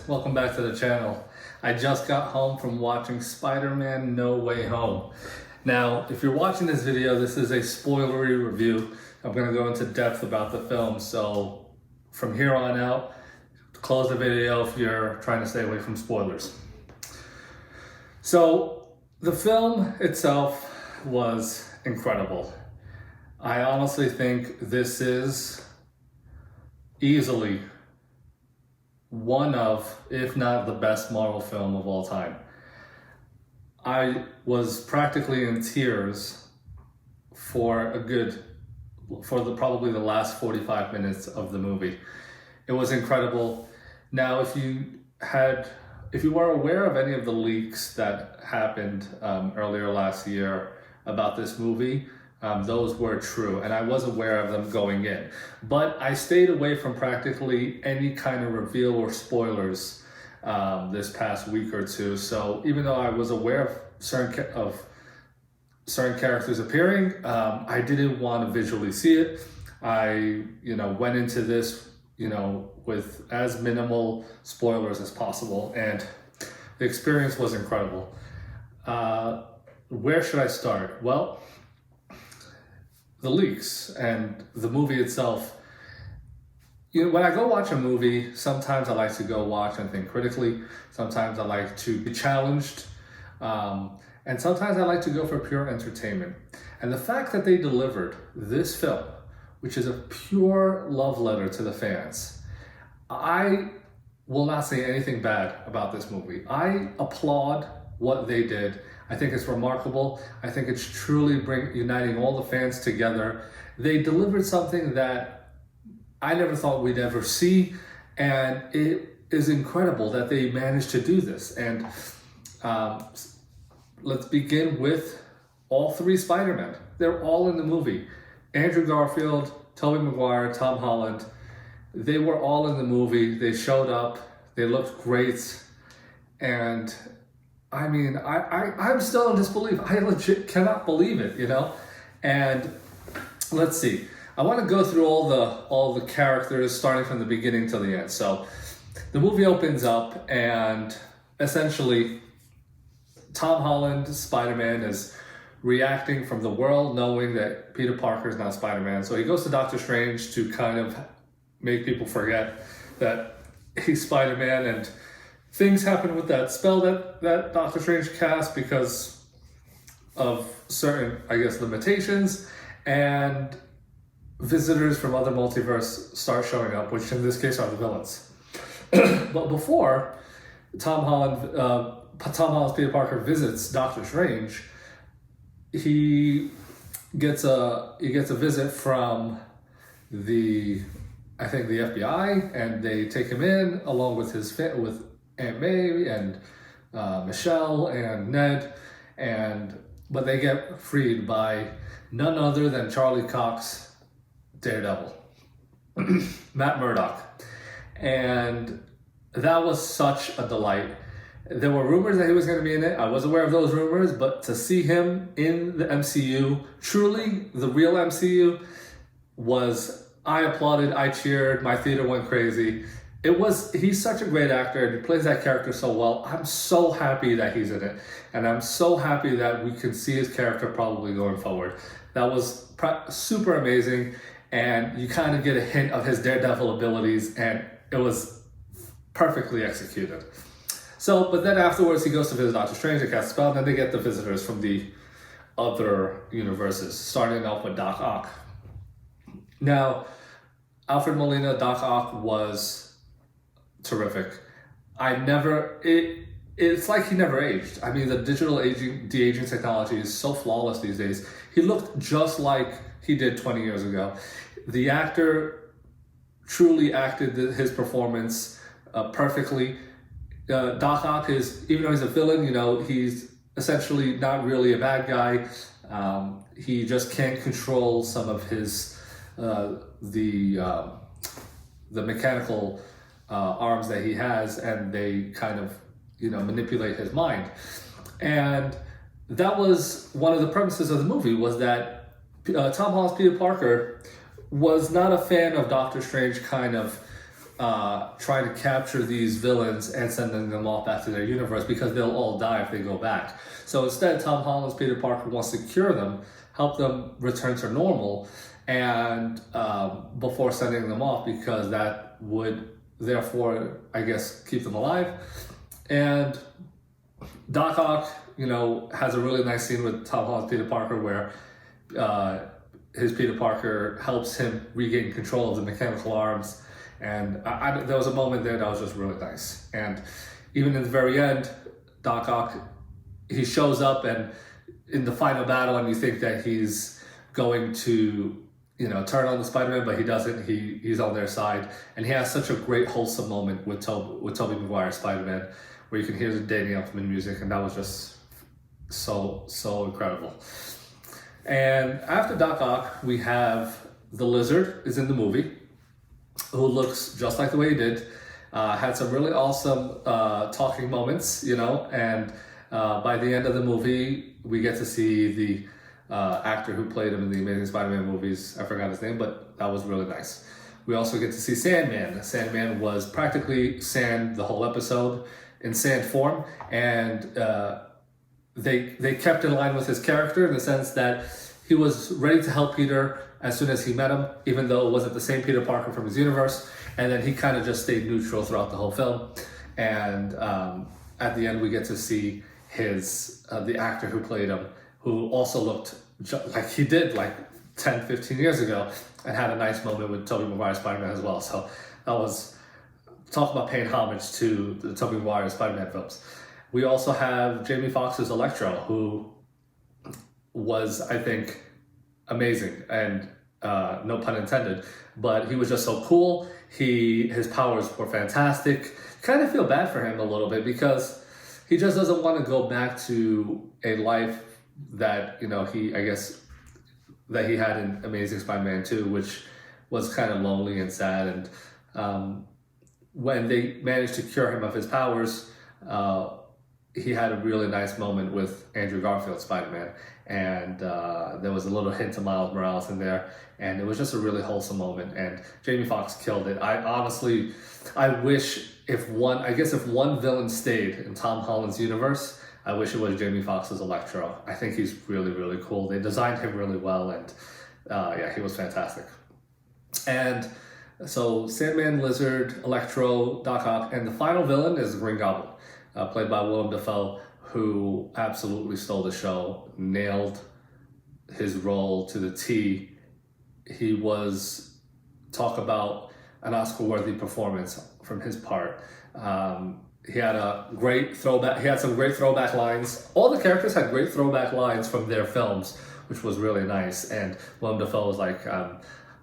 welcome back to the channel. I just got home from watching Spider-Man No Way Home. Now, if you're watching this video, this is a spoilery review. I'm going to go into depth about the film, so from here on out, close the video if you're trying to stay away from spoilers. So, the film itself was incredible. I honestly think this is easily one of, if not the best Marvel film of all time. I was practically in tears for probably the last 45 minutes of the movie. It was incredible. Now, if you were aware of any of the leaks that happened earlier last year about this movie, those were true, and I was aware of them going in. But I stayed away from practically any kind of reveal or spoilers this past week or two. So even though I was aware of certain characters appearing, I didn't want to visually see it. I went into this with as minimal spoilers as possible, and the experience was incredible. Where should I start? Well, the leaks and the movie itself. When I go watch a movie, sometimes I like to go watch and think critically. Sometimes I like to be challenged. And sometimes I like to go for pure entertainment. And the fact that they delivered this film, which is a pure love letter to the fans, I will not say anything bad about this movie. I applaud what they did. I think it's remarkable. I think it's truly uniting all the fans together. They delivered something that I never thought we'd ever see, and it is incredible that they managed to do this. And let's begin with all three Spider-Men. They're all in the movie. Andrew Garfield, Toby Mcguire, Tom Holland, they were all in the movie. They showed up. They looked great. And I mean, I'm still in disbelief. I legit cannot believe it, And let's see. I want to go through all the characters starting from the beginning till the end. So the movie opens up, and essentially Tom Holland, Spider-Man, is reacting from the world knowing that Peter Parker is now Spider-Man. So he goes to Doctor Strange to kind of make people forget that he's Spider-Man, and things happen with that spell that Doctor Strange cast because of certain, limitations, and visitors from other multiverse start showing up, which in this case are the villains. But before Tom Holland's Peter Parker visits Doctor Strange, he gets a visit from the FBI, and they take him in along with with Aunt May and Michelle and Ned, but they get freed by none other than Charlie Cox, Daredevil, Matt Murdock, and that was such a delight. There were rumors that he was going to be in it. I was aware of those rumors, but to see him in the MCU, truly the real MCU, I applauded, I cheered, my theater went crazy. He's such a great actor, and he plays that character so well. I'm so happy that he's in it, and I'm so happy that we can see his character probably going forward. That was super amazing, and you kind of get a hint of his Daredevil abilities, and it was perfectly executed. So, but then afterwards he goes to visit Doctor Strange and casts a spell, and then they get the visitors from the other universes, starting off with Doc Ock. Now, Alfred Molina, Doc Ock, was terrific. It's like he never aged. I mean, the digital de-aging technology is so flawless these days. He looked just like he did 20 years ago. The actor truly acted his performance perfectly. Doc Ock even though he's a villain, he's essentially not really a bad guy. He just can't control some of his the mechanical arms that he has, and they kind of manipulate his mind. And that was one of the premises of the movie, was that Tom Holland's Peter Parker was not a fan of Doctor Strange kind of trying to capture these villains and sending them off back to their universe because they'll all die if they go back. So instead, Tom Holland's Peter Parker wants to cure them, help them return to normal, and before sending them off, because that would therefore, I guess, keep them alive. And Doc Ock, has a really nice scene with Tom Holland's Peter Parker where his Peter Parker helps him regain control of the mechanical arms. And there was a moment there that was just really nice. And even in the very end, Doc Ock, he shows up and in the final battle, and you think that he's going to, turn on the Spider-Man, but he doesn't. He's on their side. And he has such a great wholesome moment with Toby Mcguire Spider-Man, where you can hear the Danny Elfman music, and that was just so incredible. And after Doc Ock, we have the Lizard is in the movie, who looks just like the way he did. Had some really awesome talking moments, and by the end of the movie, we get to see the actor who played him in the Amazing Spider-Man movies. I forgot his name, but that was really nice. We also get to see Sandman. Sandman was practically sand the whole episode in sand form, and they kept in line with his character in the sense that he was ready to help Peter as soon as he met him, even though it wasn't the same Peter Parker from his universe, and then he kind of just stayed neutral throughout the whole film. And at the end, we get to see the actor who played him, who also looked like he did like 10, 15 years ago, and had a nice moment with Toby Mcguire Spider-Man as well. So that was, talk about paying homage to the Toby Mcguire Spider-Man films. We also have Jamie Foxx's Electro, who was, I think, amazing, and no pun intended, but he was just so cool. His powers were fantastic. Kind of feel bad for him a little bit because he just doesn't want to go back to a life that, that he had in Amazing Spider-Man 2, which was kind of lonely and sad. And when they managed to cure him of his powers, he had a really nice moment with Andrew Garfield Spider-Man, and there was a little hint of Miles Morales in there, and it was just a really wholesome moment, and Jamie Foxx killed it. I wish if one villain stayed in Tom Holland's universe, I wish it was Jamie Foxx's Electro. I think he's really, really cool. They designed him really well, and he was fantastic. And so Sandman, Lizard, Electro, Doc Ock, and the final villain is Green Goblin, played by Willem Dafoe, who absolutely stole the show, nailed his role to the T. He was, talk about an Oscar-worthy performance from his part. He had a great throwback. He had some great throwback lines. All the characters had great throwback lines from their films, which was really nice. And Willem Dafoe was like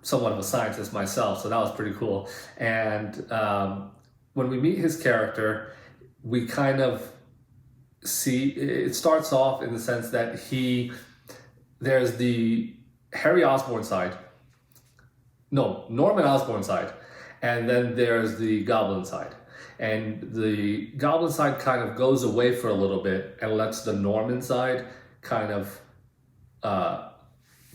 somewhat of a scientist myself, so that was pretty cool. And when we meet his character, we kind of see, it starts off in the sense that there's the Norman Osborn side, and then there's the Goblin side. And the Goblin side kind of goes away for a little bit and lets the Norman side kind of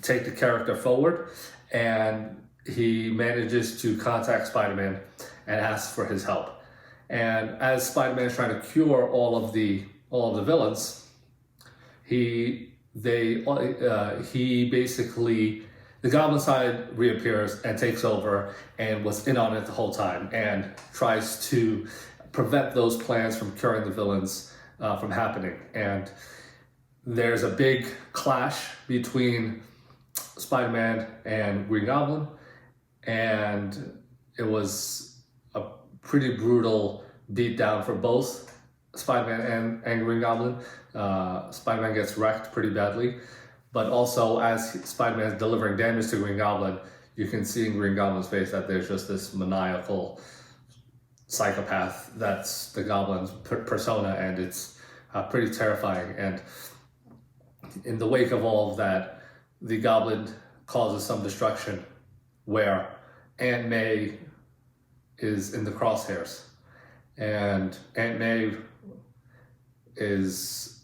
take the character forward, and he manages to contact Spider-Man and asks for his help. And as Spider-Man is trying to cure all of the villains, the Goblin side reappears and takes over and was in on it the whole time and tries to prevent those plans from curing the villains from happening. And there's a big clash between Spider-Man and Green Goblin, and it was a pretty brutal beatdown for both Spider-Man and Green Goblin. Spider-Man gets wrecked pretty badly, but also as Spider-Man is delivering damage to Green Goblin, you can see in Green Goblin's face that there's just this maniacal psychopath that's the Goblin's persona, and it's pretty terrifying. And in the wake of all of that, the Goblin causes some destruction where Aunt May is in the crosshairs, and Aunt May is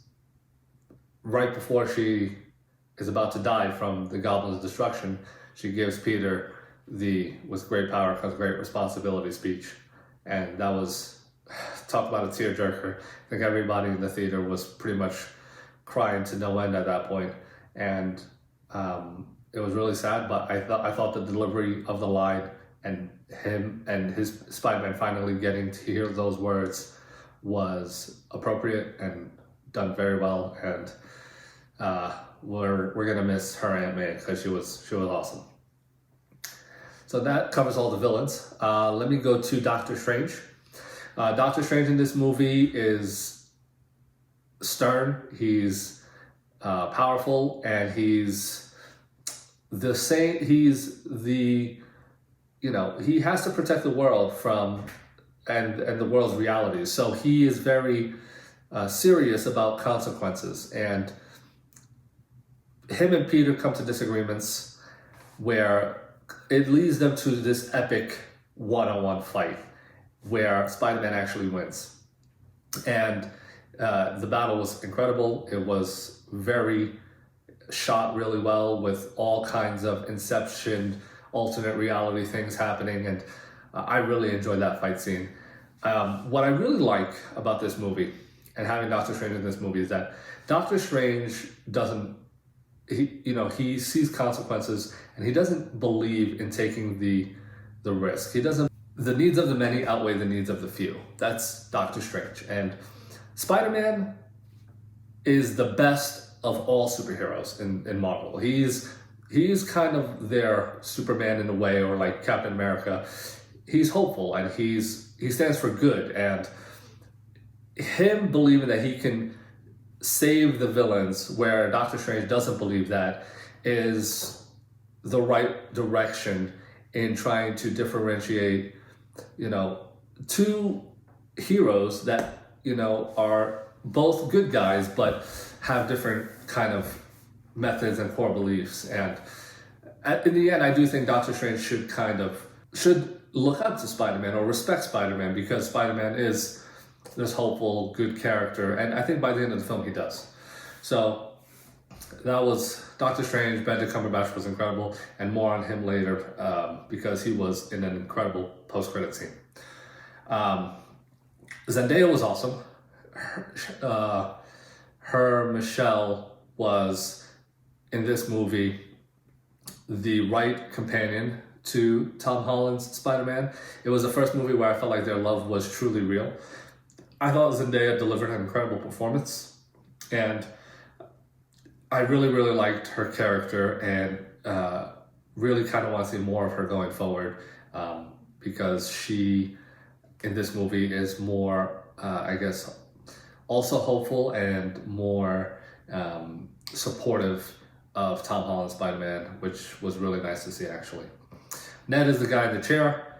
right before she is about to die from the Goblin's destruction. She gives Peter the "with great power comes great responsibility" speech, and that was, talk about a tearjerker. I think everybody in the theater was pretty much crying to no end at that point, and it was really sad. But I thought the delivery of the line and him and his Spider-Man finally getting to hear those words was appropriate and done very well. And we're gonna miss her Aunt May because she was awesome. So that covers all the villains. Let me go to Doctor Strange. Doctor Strange in this movie is stern. He's powerful, and he's the same. He's the, he has to protect the world from and the world's realities. So he is very serious about consequences, and him and Peter come to disagreements where it leads them to this epic one-on-one fight where Spider-Man actually wins. And the battle was incredible. It was shot really well with all kinds of Inception, alternate reality things happening, and I really enjoyed that fight scene. What I really like about this movie and having Doctor Strange in this movie is that Doctor Strange he sees consequences, and he doesn't believe in taking the risk. The needs of the many outweigh the needs of the few. That's Doctor Strange. And Spider-Man is the best of all superheroes in Marvel. He's kind of their Superman in a way, or like Captain America. He's hopeful, and he stands for good, and him believing that he can save the villains where Doctor Strange doesn't believe that is the right direction in trying to differentiate, two heroes that, are both good guys but have different kind of methods and core beliefs. And in the end, I do think Doctor Strange should look up to Spider-Man or respect Spider-Man, because Spider-Man is this hopeful, good character, and I think by the end of the film he does. So that was Doctor Strange. Benedict Cumberbatch was incredible, and more on him later because he was in an incredible post-credit scene. Zendaya was awesome. Her Michelle was, in this movie, the right companion to Tom Holland's Spider-Man. It was the first movie where I felt like their love was truly real. I thought Zendaya delivered an incredible performance, and I really, really liked her character, and really kind of want to see more of her going forward, because she, in this movie, is more, I guess, also hopeful and more supportive of Tom Holland's Spider-Man, which was really nice to see, actually. Ned is the guy in the chair.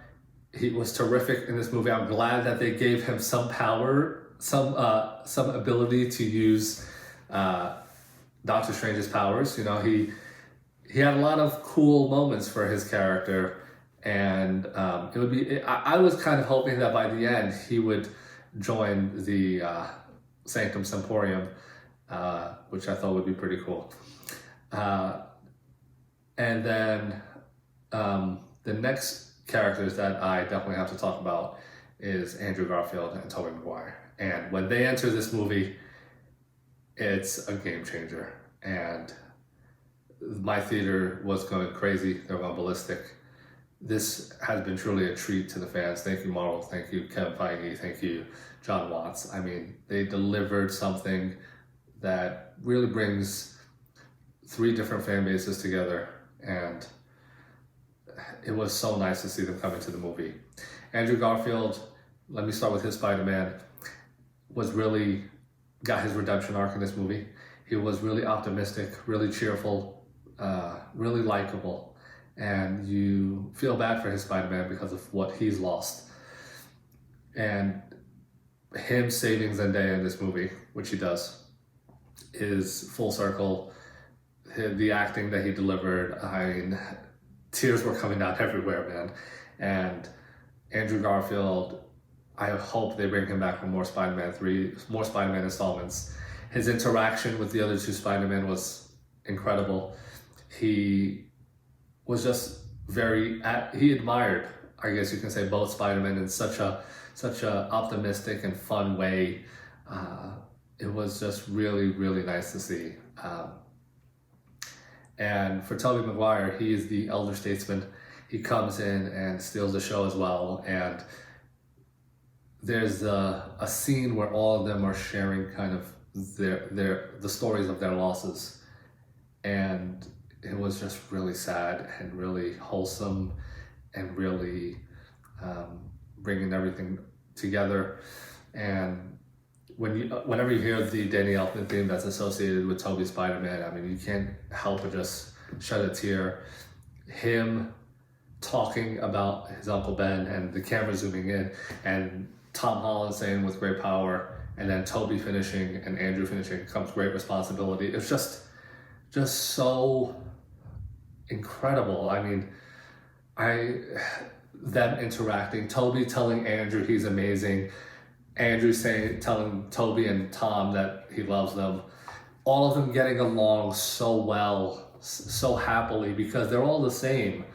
He was terrific in this movie. I'm glad that they gave him some power, some ability to use Doctor Strange's powers. He had a lot of cool moments for his character, and it would be. I was kind of hoping that by the end he would join the Sanctum Semporium, which I thought would be pretty cool. And then the next characters that I definitely have to talk about is Andrew Garfield and Toby Mcguire. And when they enter this movie, it's a game changer. And my theater was going crazy. They were going ballistic. This has been truly a treat to the fans. Thank you, Marvel. Thank you, Kevin Feige. Thank you, John Watts. I mean, they delivered something that really brings three different fan bases together, and it was so nice to see them come into the movie. Andrew Garfield, let me start with his Spider-Man, got his redemption arc in this movie. He was really optimistic, really cheerful, really likable, and you feel bad for his Spider-Man because of what he's lost. And him saving Zendaya in this movie, which he does, is full circle. The acting that he delivered, I mean, tears were coming down everywhere, man. And Andrew Garfield, I hope they bring him back for more Spider-Man 3, more Spider-Man installments. His interaction with the other two Spider-Men was incredible. He was just he admired, I guess you can say, both Spider-Man in such a optimistic and fun way. It was just really, really nice to see. And for Toby Mcguire, he is the elder statesman. He comes in and steals the show as well. And there's a scene where all of them are sharing kind of the stories of their losses. And it was just really sad and really wholesome and really bringing everything together. And whenever you hear the Danny Elfman theme that's associated with Tobey Spider-Man, I mean, you can't help but just shed a tear. Him talking about his Uncle Ben and the camera zooming in, and Tom Holland saying with great power, and then Toby finishing and Andrew finishing comes great responsibility. It's just so incredible. I mean, them interacting, Toby telling Andrew he's amazing, Andrew telling Toby and Tom that he loves them, all of them getting along so well, so happily, because they're all the same,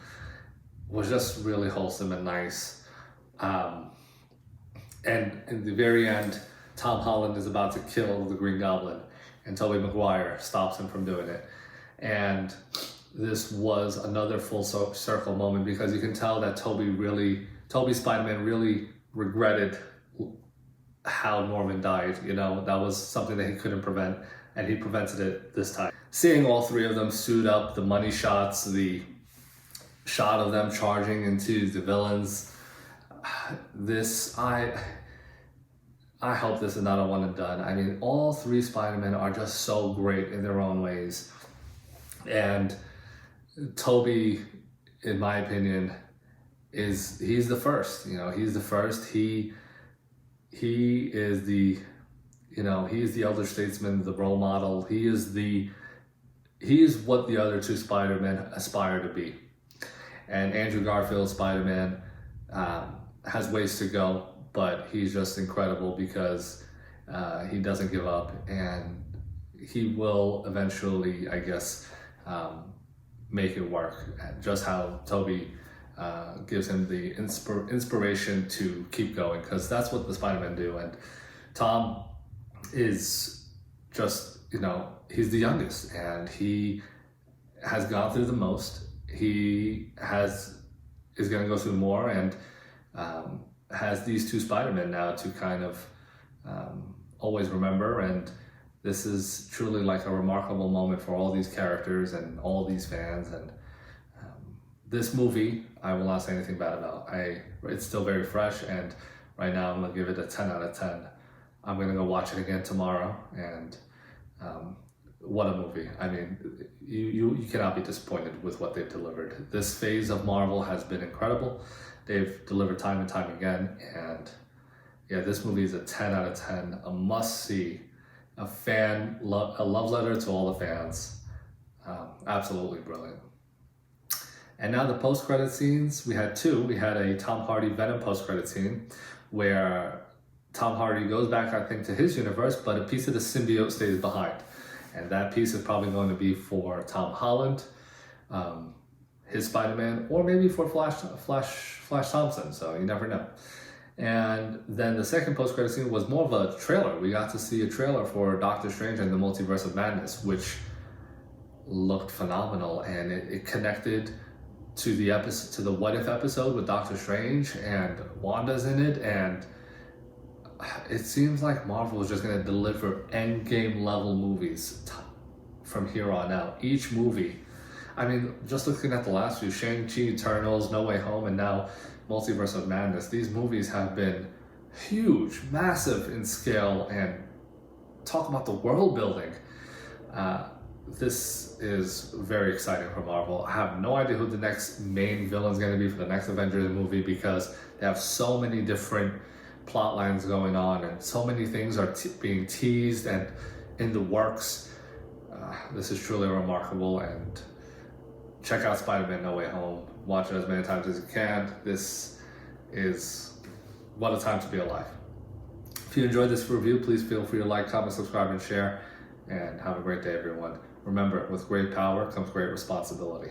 was just really wholesome and nice. And in the very end, Tom Holland is about to kill the Green Goblin, and Toby Mcguire stops him from doing it. And this was another full circle moment, because you can tell that Toby Spider-Man really regretted how Norman died. You know, that was something that he couldn't prevent, and he prevented it this time. Seeing all three of them suit up, the money shots, the shot of them charging into the villains, I hope this is not a one and done. I mean, all three Spider-Men are just so great in their own ways. And Toby, in my opinion, he's the first. You know, he's the first. He is the elder statesman, the role model. He is what the other two Spider-Men aspire to be. And Andrew Garfield's Spider-Man has ways to go, but he's just incredible because he doesn't give up, and he will eventually, I guess, make it work. Just how Toby gives him the inspiration to keep going, because that's what the Spider-Men do. And Tom is just, he's the youngest, and he has gone through the most. He is going to go through more, and has these two Spider-Men now to kind of always remember. And this is truly like a remarkable moment for all these characters and all these fans. And this movie, I will not say anything bad about. It's still very fresh, and right now I'm going to give it a 10 out of 10. I'm going to go watch it again tomorrow, and what a movie. I mean, you cannot be disappointed with what they've delivered. This phase of Marvel has been incredible. They've delivered time and time again, and yeah, this movie is a 10 out of 10, a must-see, a love letter to all the fans. Absolutely brilliant. And now the post-credit scenes, we had two. We had a Tom Hardy Venom post-credit scene where Tom Hardy goes back, I think, to his universe, but a piece of the symbiote stays behind. And that piece is probably going to be for Tom Holland, his Spider-Man, or maybe for Flash Thompson, so you never know. And then the second post-credit scene was more of a trailer. We got to see a trailer for Doctor Strange and the Multiverse of Madness, which looked phenomenal, and it connected to the What If episode with Doctor Strange, and Wanda's in it, and it seems like Marvel is just going to deliver endgame level movies from here on out. Each movie, I mean, just looking at the last few, Shang-Chi, Eternals, No Way Home, and now Multiverse of Madness, these movies have been huge, massive in scale, and talk about the world building. This is very exciting for Marvel. I have no idea who the next main villain is going to be for the next Avengers movie, because they have so many different plot lines going on, and so many things are being teased and in the works. This is truly remarkable, and check out Spider-Man No Way Home. Watch it as many times as you can. This is what a time to be alive. If you enjoyed this review, please feel free to like, comment, subscribe, and share, and have a great day, everyone. Remember, with great power comes great responsibility.